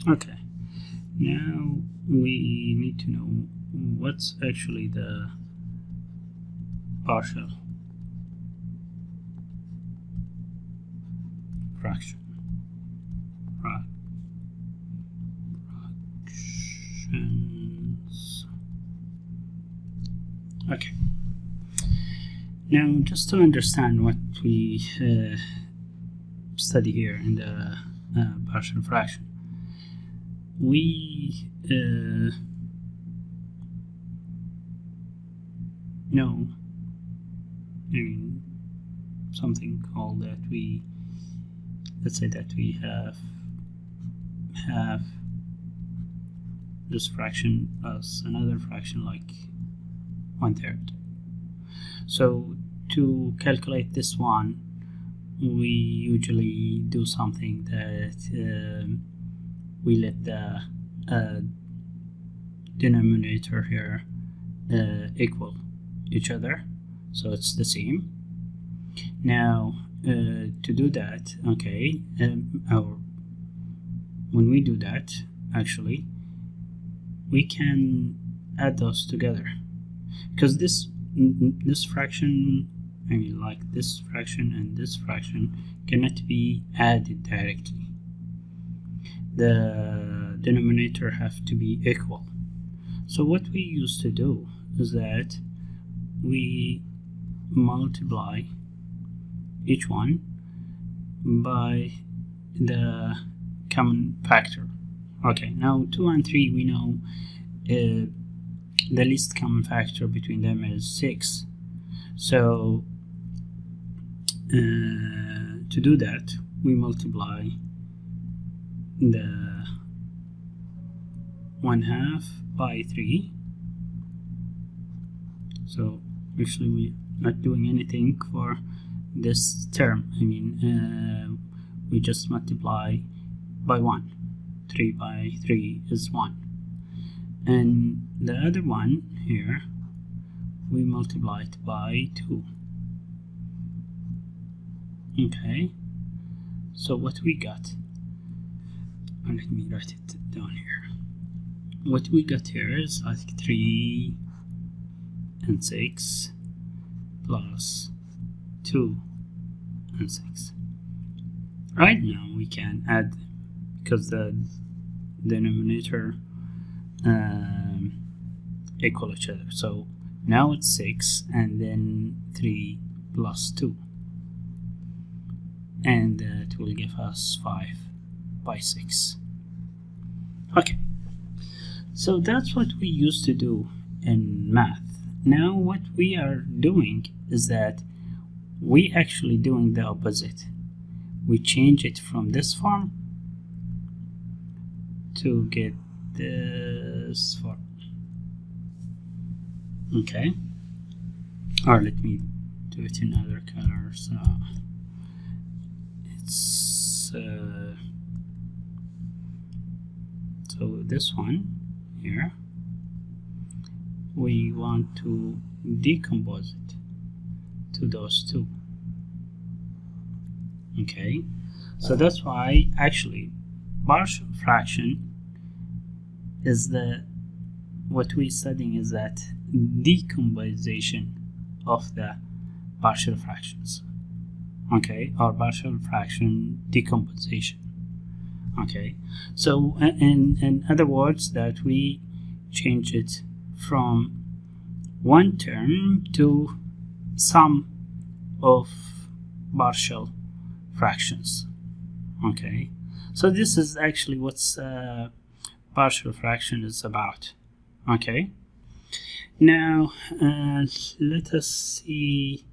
Okay, now we need to know what's actually the partial fraction. Fractions. Okay. Now, just to understand what we study here in the partial fraction, we know, something called that let's say that we have this fraction plus another fraction like 1/3. So to calculate this one, we usually do something that we let the denominator here equal each other, so it's the same. Now to do that, okay, when we do that, actually we can add those together, because this fraction, like this fraction and this fraction, cannot be added directly. The denominator have to be equal. So what we used to do is that we multiply each one by the common factor. Okay, now 2 and 3, we know the least common factor between them is 6. So to do that, we multiply the 1/2 by 3. So actually we're not doing anything for this term. We just multiply by 1. 3 by 3 is 1. And the other one here, we multiply it by 2. Okay, so what we got, let me write it down here. What we got here is like 3 and 6 plus 2 and 6. Right now we can add them because the denominator equal each other. So now it's 6 and then 3 plus 2, and that will give us 5 by 6. Okay, so that's what we used to do in math. Now what we are doing is that we actually doing the opposite. We change it from this form to get this form. Okay, or let me do it in other color. So it's so this one here, we want to decompose it to those two. Okay, so that's why actually partial fraction is what we're studying is that decomposition of the partial fractions. Okay, or partial fraction decomposition. Okay, so in other words, that we change it from one term to sum of partial fractions. Okay, so this is actually what's partial fraction is about. Okay, now let us see,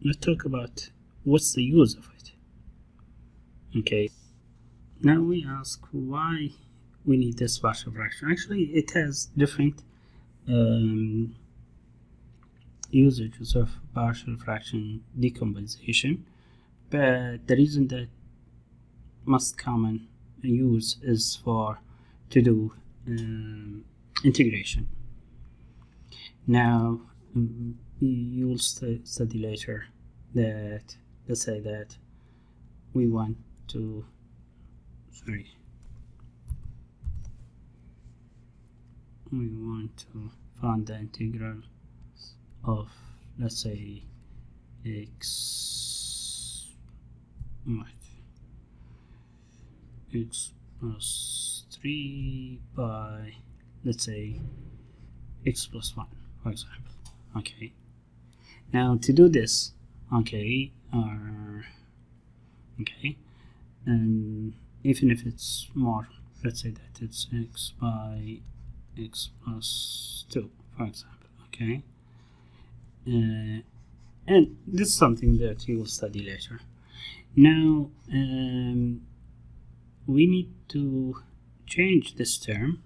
let's talk about what's the use of it. Okay, now we ask why we need this partial fraction. Actually, it has different usages of partial fraction decomposition, but the reason that most common use is to do integration. Now you will study later that, let's say that we want to find the integral of, let's say, x plus 3 by, let's say, x plus 1, for example. Okay, now to do this, and even if it's more, let's say that it's x by x plus 2, for example. Okay, and this is something that you will study later. Now we need to change this term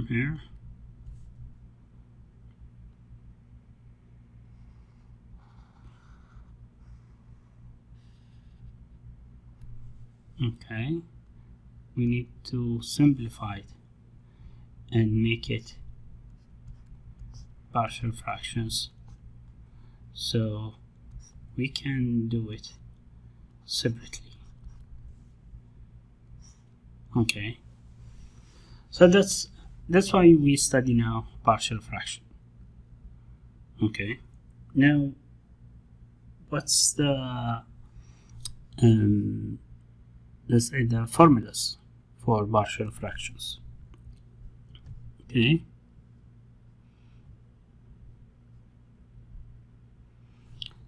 here. Okay, we need to simplify it and make it partial fractions, so we can do it separately. Okay, so that's why we study now partial fraction. Okay, now what's the let's say the formulas for partial fractions? Okay,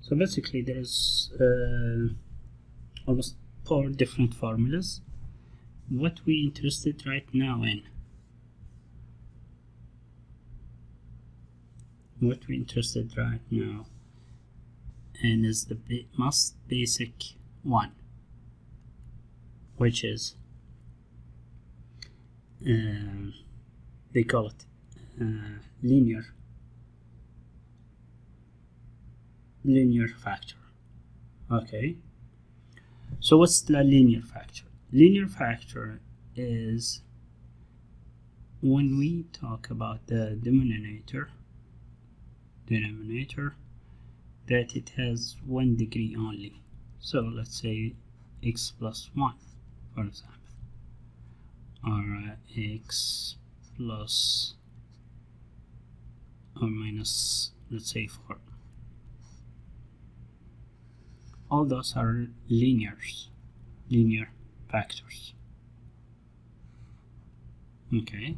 so basically there's almost 4 different formulas. What we interested right now in, is the most basic one, which is they call it linear factor. Okay, so what's the linear factor? Linear factor is when we talk about the denominator, that it has 1 degree only. So let's say x plus 1, for example, or x plus or minus, let's say, 4. All those are linear factors. Okay,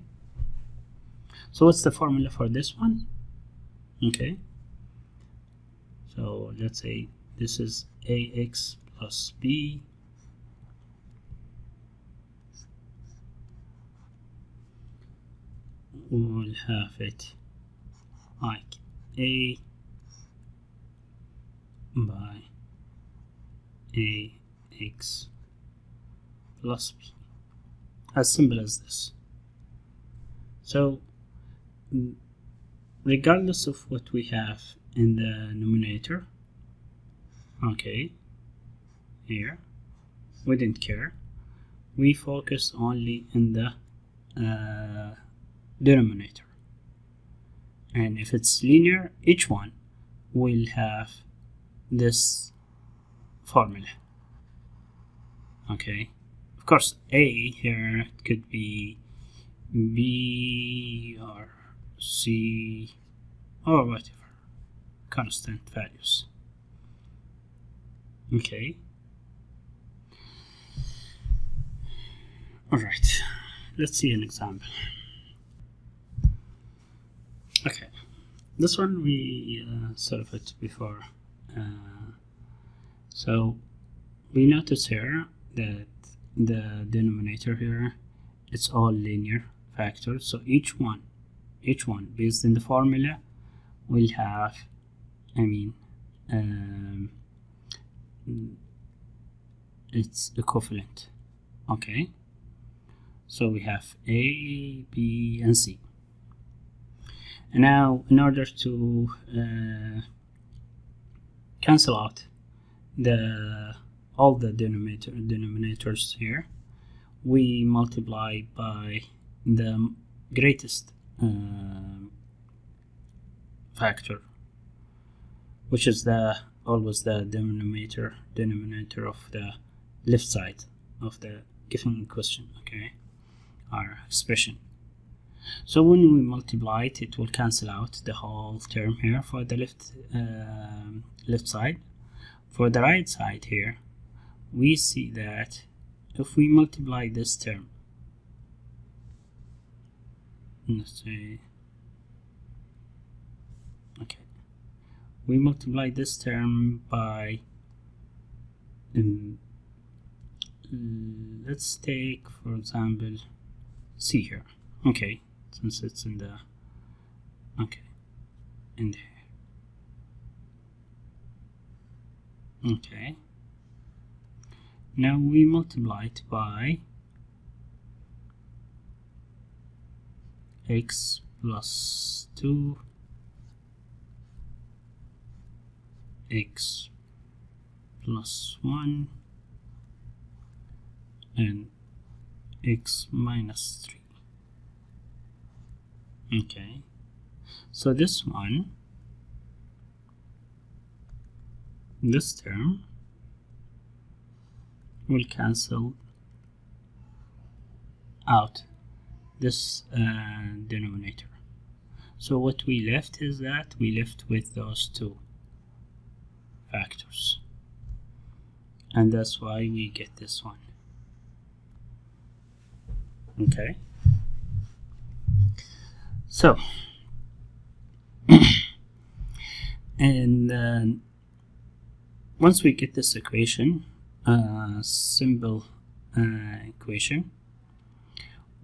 so what's the formula for this one? Okay, so let's say this is ax plus b we'll have it like a by ax plus b, as simple as this. So regardless of what we have in the numerator, okay, here we didn't care, we focus only in the denominator, and if it's linear, each one will have this formula. Okay, of course a here could be b or c or whatever constant values. Okay, alright, let's see an example. Okay, this one we solved before. So we notice here that the denominator here, it's all linear factors, so each one based in the formula will have, it's equivalent. Okay, so we have A, B, and C. And now in order to cancel out all the denominators here, we multiply by the greatest factor, which is the always the denominator of the left side of the given question, okay, or expression. So when we multiply it, it will cancel out the whole term here for the left side. For the right side here, we see that if we multiply this term, let's say, okay, we multiply this term by, let's take for example C here, okay, since it's in the, okay, in there, okay. Now we multiply it by x plus 2, x plus 1, and x minus 3. Okay, so this one, this term will cancel out this denominator. So what we left is that we left with those two factors, and that's why we get this one. Okay, so and once we get this equation, simple equation,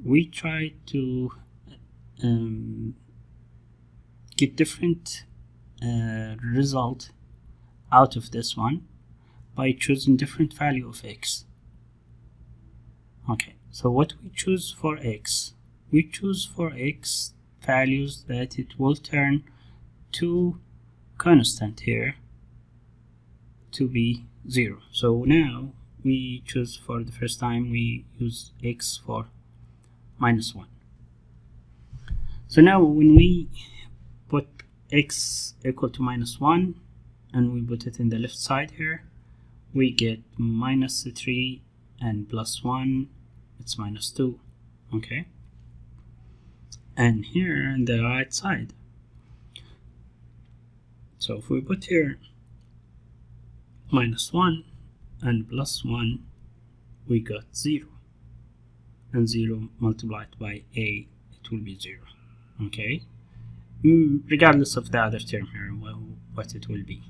we try to get different result out of this one by choosing different value of x. Okay, so what we choose for x, we choose for x values that it will turn to constant here to be 0. So now we choose, for the first time we use x for -1. So now when we put x equal to -1 and we put it in the left side here, we get -3 and +1, it's -2. Okay, and here on the right side, so if we put here -1 and +1, we got 0, and 0 multiplied by a, it will be 0. Okay, regardless of the other term here, well, what it will be,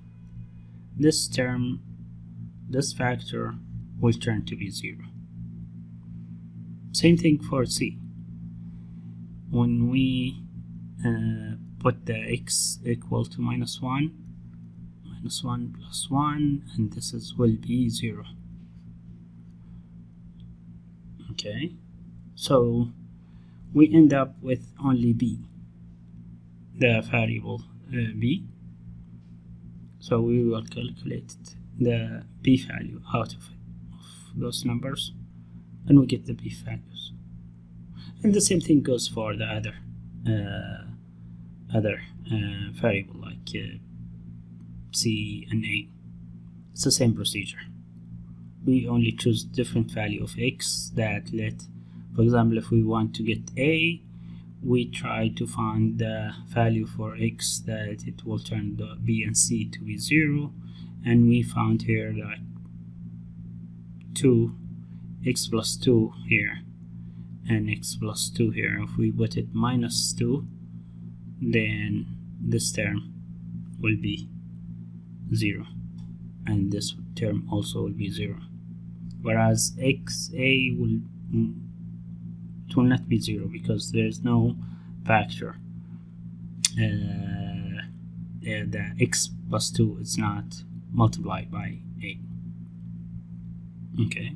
this term, this factor will turn to be 0. Same thing for C. When we put the x equal to -1 plus 1, and this will be 0. Okay, so we end up with only b, the variable b. So we will calculate the b value out of those numbers, and we get the b values. And the same thing goes for the other variable like C and A. It's the same procedure. We only choose different value of x that let, for example, if we want to get A, we try to find the value for x that it will turn the B and C to be 0, and we found here like 2, x plus 2 here, and x plus 2 here. If we put it -2, then this term will be 0, and this term also will be 0, whereas xa will not be 0 because there is no factor. The x plus 2 is not multiplied by a. Okay.